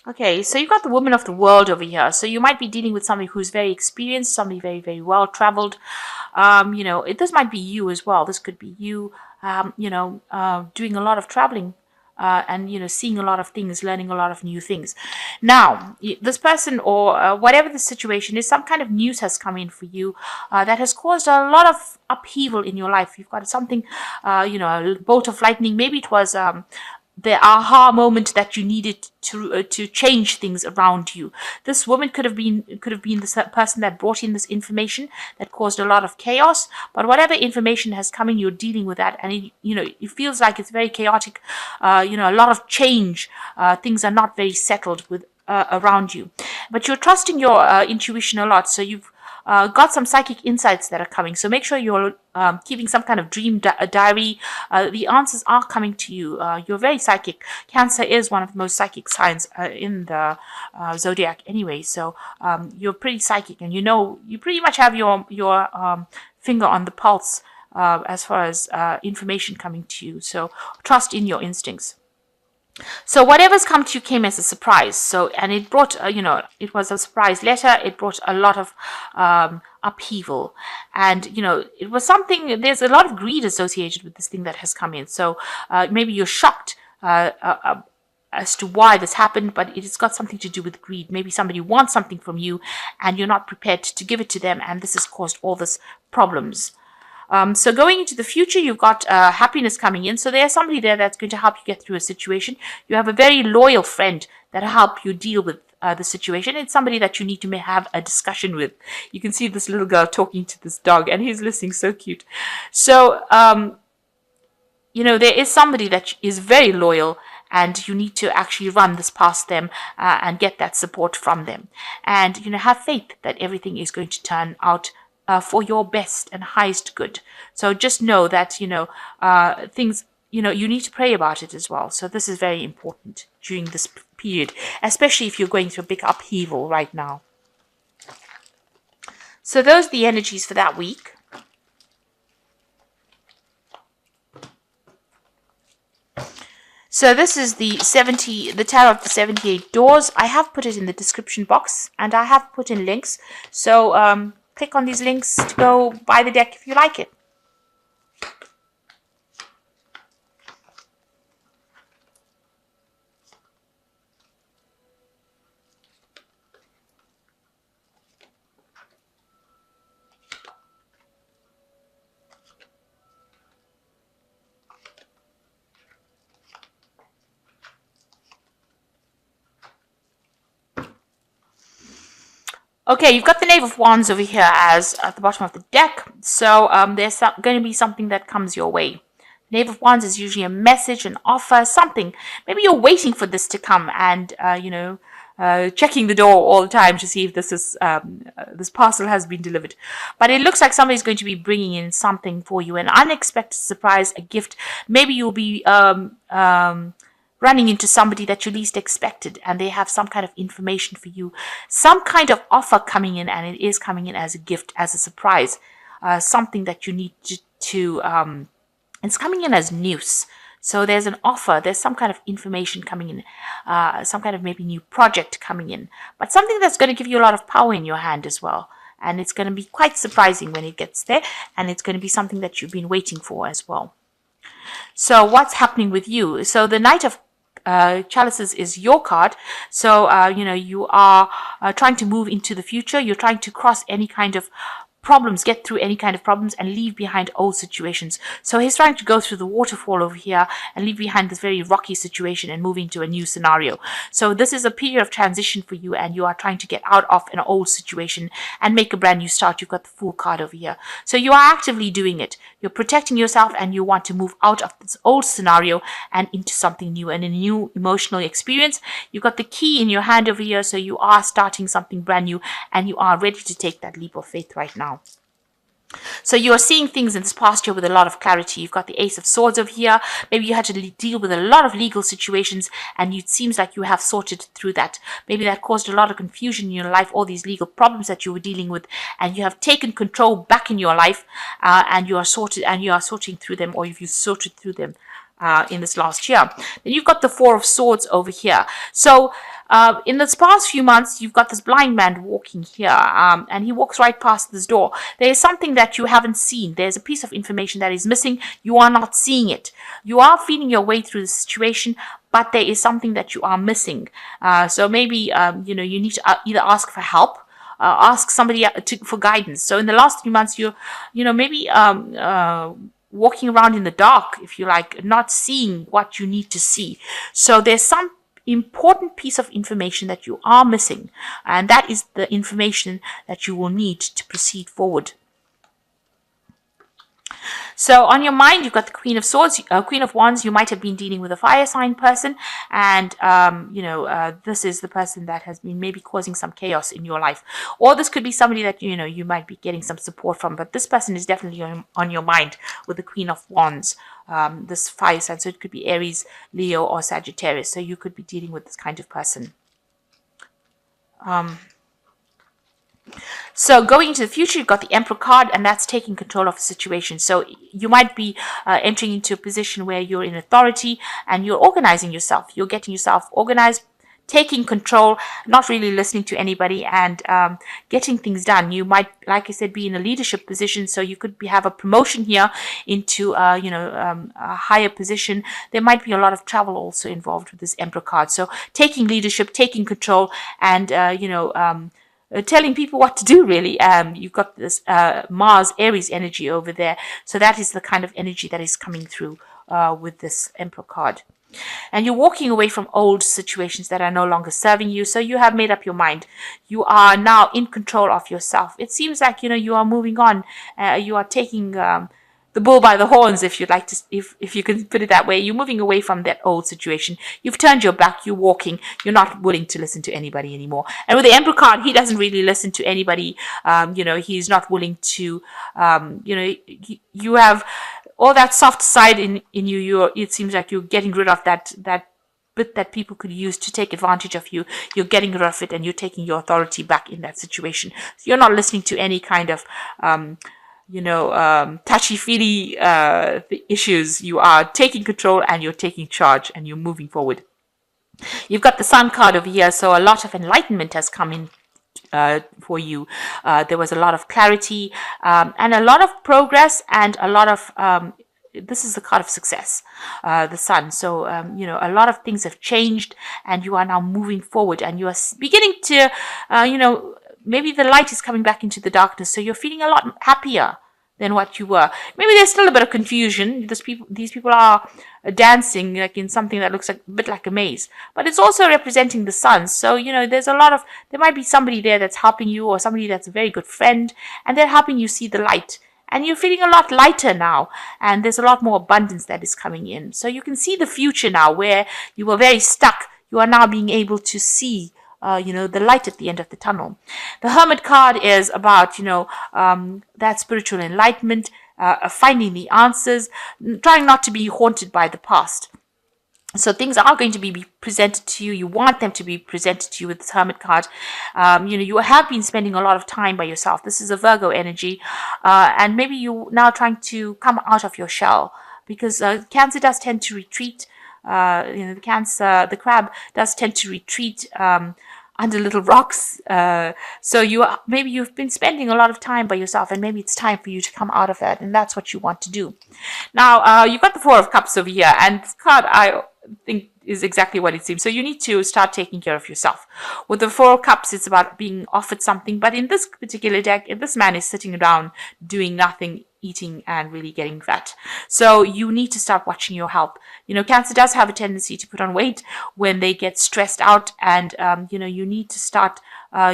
Okay, so you've got the woman of the world over here. So you might be dealing with somebody who's very experienced, somebody very, very well traveled. This might be you as well. This could be you, doing a lot of traveling. And seeing a lot of things, learning a lot of new things. Now this person, or whatever the situation is, some kind of news has come in for you that has caused a lot of upheaval in your life. You've got something, a bolt of lightning. Maybe it was the aha moment that you needed to change things around you. This woman could have been the person that brought in this information that caused a lot of chaos. But whatever information has come in, you're dealing with that, and it feels like it's very chaotic. A lot of change. Things are not very settled with around you, but you're trusting your intuition a lot. So you've got some psychic insights that are coming. So make sure you're keeping some kind of dream diary. The answers are coming to you. You're very psychic. Cancer is one of the most psychic signs in the zodiac anyway. So you're pretty psychic, and you pretty much have your finger on the pulse as far as information coming to you. So trust in your instincts. So whatever's come to you came as a surprise. So, and it brought, it was a surprise letter. It brought a lot of upheaval, and it was something. There's a lot of greed associated with this thing that has come in. So maybe you're shocked as to why this happened, but it has got something to do with greed. Maybe somebody wants something from you, and you're not prepared to give it to them, and this has caused all this problems. So going into the future, you've got happiness coming in. So there's somebody there that's going to help you get through a situation. You have a very loyal friend that'll help you deal with the situation. It's somebody that you need to have a discussion with. You can see this little girl talking to this dog, and he's listening, so cute. So, there is somebody that is very loyal, and you need to actually run this past them and get that support from them. And, have faith that everything is going to turn out for your best and highest good. So just know that, things, you need to pray about it as well. So this is very important during this period, especially if you're going through a big upheaval right now. So those are the energies for that week. So this is the Tarot of the 78 Doors. I have put it in the description box, and I have put in links. So, click on these links to go buy the deck if you like it. Okay, you've got the Knave of Wands over here as at the bottom of the deck. So there's going to be something that comes your way. Knave of Wands is usually a message, an offer, something. Maybe you're waiting for this to come, and checking the door all the time to see if this parcel has been delivered. But it looks like somebody's going to be bringing in something for you, an unexpected surprise, a gift. Maybe you'll be running into somebody that you least expected, and they have some kind of information for you, some kind of offer coming in, and it is coming in as a gift, as a surprise, something that you need to it's coming in as news. So there's an offer, there's some kind of information coming in, some kind of maybe new project coming in, but something that's going to give you a lot of power in your hand as well. And it's going to be quite surprising when it gets there, and it's going to be something that you've been waiting for as well. So what's happening with you? So the Knight of Chalices is your card. So, you are trying to move into the future. You're trying to cross any kind of problems, get through any kind of problems, and leave behind old situations. So he's trying to go through the waterfall over here and leave behind this very rocky situation and move into a new scenario. So this is a period of transition for you, and you are trying to get out of an old situation and make a brand new start. You've got the Fool card over here. So you are actively doing it. You're protecting yourself, and you want to move out of this old scenario and into something new and a new emotional experience. You've got the Key in your hand over here, so you are starting something brand new, and you are ready to take that leap of faith right now. So you are seeing things in this past year with a lot of clarity. You've got the Ace of Swords over here. Maybe you had to deal with a lot of legal situations, and it seems like you have sorted through that. Maybe that caused a lot of confusion in your life, all these legal problems that you were dealing with, and you have taken control back in your life, and you are sorting through them, or if you sorted through them. in this last year. Then you've got the Four of Swords over here. So in this past few months, you've got this blind man walking here, and he walks right past this door. There is something that you haven't seen. There's a piece of information that is missing. You are not seeing it. You are feeling your way through the situation, but there is something that you are missing. So maybe you need to either ask for help, ask somebody for guidance. So in the last 3 months, maybe walking around in the dark, if you like, not seeing what you need to see. So there's some important piece of information that you are missing, and that is the information that you will need to proceed forward. So on your mind, you've got the Queen of Swords, Queen of Wands. You might have been dealing with a fire sign person, and this is the person that has been maybe causing some chaos in your life, or this could be somebody that you might be getting some support from. But this person is definitely on your mind with the Queen of Wands, this fire sign. So it could be Aries, Leo, or Sagittarius. So you could be dealing with this kind of person. So going into the future, you've got the Emperor card, and that's taking control of the situation. So you might be entering into a position where you're in authority and you're organizing yourself. You're getting yourself organized, taking control, not really listening to anybody, and getting things done. You might, like I said, be in a leadership position. So you could have a promotion here into a higher position. There might be a lot of travel also involved with this Emperor card. So taking leadership, taking control, and telling people what to do, really. You've got this Mars Aries energy over there. So that is the kind of energy that is coming through with this Emperor card. And you're walking away from old situations that are no longer serving you. So you have made up your mind. You are now in control of yourself. It seems like, you are moving on. You are taking the bull by the horns, if you'd like to, if you can put it that way. You're moving away from that old situation. You've turned your back. You're walking. You're not willing to listen to anybody anymore. And with the Emperor card, he doesn't really listen to anybody. He's not willing to. You have all that soft side in you. It seems like you're getting rid of that bit that people could use to take advantage of you. You're getting rid of it, and you're taking your authority back in that situation. So you're not listening to any kind of touchy-feely issues. You are taking control, and you're taking charge, and you're moving forward. You've got the Sun card over here, so a lot of enlightenment has come in for you. There was a lot of clarity and a lot of progress, and a lot of this is the card of success, the Sun. So a lot of things have changed, and you are now moving forward, and you are beginning to maybe the light is coming back into the darkness, so you're feeling a lot happier than what you were. Maybe there's still a bit of confusion. These people are dancing like in something that looks like a bit like a maze, but it's also representing the Sun. So there might be somebody there that's helping you, or somebody that's a very good friend, and they're helping you see the light. And you're feeling a lot lighter now, and there's a lot more abundance that is coming in. So you can see the future now, where you were very stuck. You are now being able to see the light at the end of the tunnel. The Hermit card is about, that spiritual enlightenment, finding the answers, trying not to be haunted by the past. So things are going to be presented to you. You want them to be presented to you with this Hermit card. You have been spending a lot of time by yourself. This is a Virgo energy. And maybe you're now trying to come out of your shell, because Cancer does tend to retreat. The crab does tend to retreat under little rocks. So maybe you've been spending a lot of time by yourself, and maybe it's time for you to come out of that, and that's what you want to do. Now, you've got the Four of Cups over here, and this card, I think, is exactly what it seems. So you need to start taking care of yourself. With the Four of Cups, it's about being offered something, but in this particular deck, this man is sitting down, doing nothing, eating, and really getting fat. So you need to start watching your health. Cancer does have a tendency to put on weight when they get stressed out, and you need to start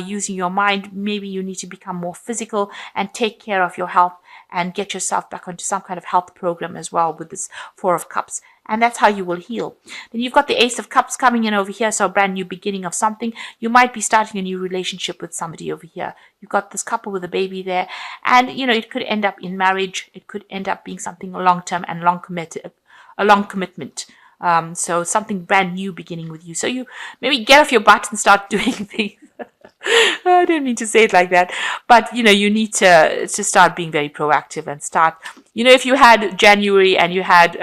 using your mind. Maybe you need to become more physical and take care of your health, and get yourself back onto some kind of health program as well with this Four of Cups. And that's how you will heal. Then you've got the Ace of Cups coming in over here, so a brand new beginning of something. You might be starting a new relationship with somebody over here. You've got this couple with a baby there, and it could end up in marriage. It could end up being something long-term and a long commitment. So something brand new beginning with you. So you maybe get off your butt and start doing things. I don't mean to say it like that, but you need to start being very proactive and start. If you had January and you had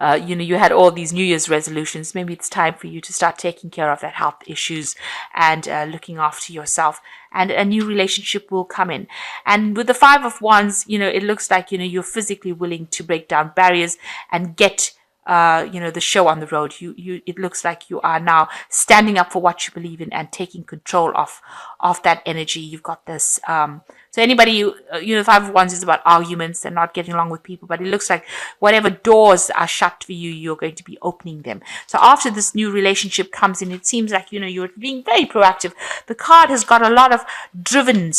you had all these New Year's resolutions. Maybe it's time for you to start taking care of that health issues and looking after yourself. And a new relationship will come in. And with the Five of Wands, it looks like, you're physically willing to break down barriers and get the show on the road. It looks like you are now standing up for what you believe in and taking control of that energy. You've got this. So anybody, the Five of Wands is about arguments and not getting along with people, but it looks like whatever doors are shut for you, you're going to be opening them. So after this new relationship comes in, it seems like, you're being very proactive. The card has got a lot of driven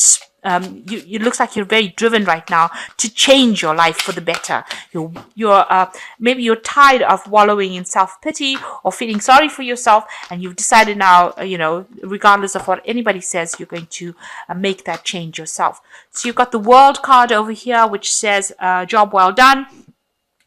it looks like you're very driven right now to change your life for the better. Maybe you're tired of wallowing in self-pity or feeling sorry for yourself, and you've decided now, regardless of what anybody says, you're going to make that change yourself. So you've got the World card over here, which says, job well done.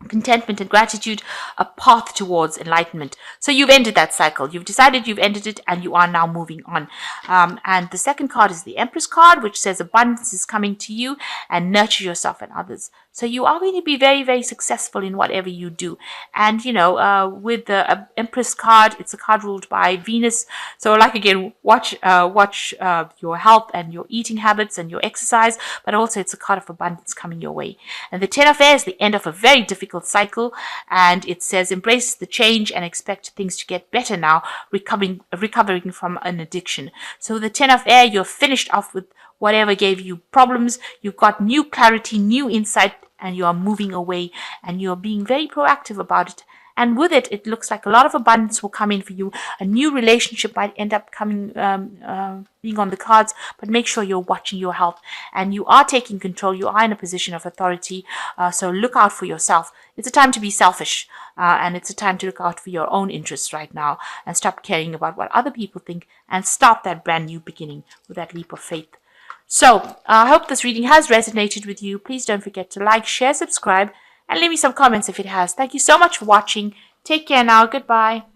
Contentment and gratitude, a path towards enlightenment. So you've ended that cycle. You've decided you've ended it, and you are now moving on. And the second card is the Empress card, which says abundance is coming to you, and nurture yourself and others. So you are going to be very, very successful in whatever you do. And, with the Empress card, it's a card ruled by Venus. So again, watch your health and your eating habits and your exercise, but also it's a card of abundance coming your way. And the Ten of Air is the end of a very difficult cycle, and it says embrace the change and expect things to get better now, recovering from an addiction. So the Ten of Air, you're finished off with whatever gave you problems. You've got new clarity, new insight, and you are moving away, and you're being very proactive about it. And with it, it looks like a lot of abundance will come in for you. A new relationship might end up coming, being on the cards, but make sure you're watching your health and you are taking control. You are in a position of authority. So look out for yourself. It's a time to be selfish, and it's a time to look out for your own interests right now and stop caring about what other people think and start that brand new beginning with that leap of faith. So I hope this reading has resonated with you. Please don't forget to like, share, subscribe, and leave me some comments if it has. Thank you so much for watching. Take care now. Goodbye.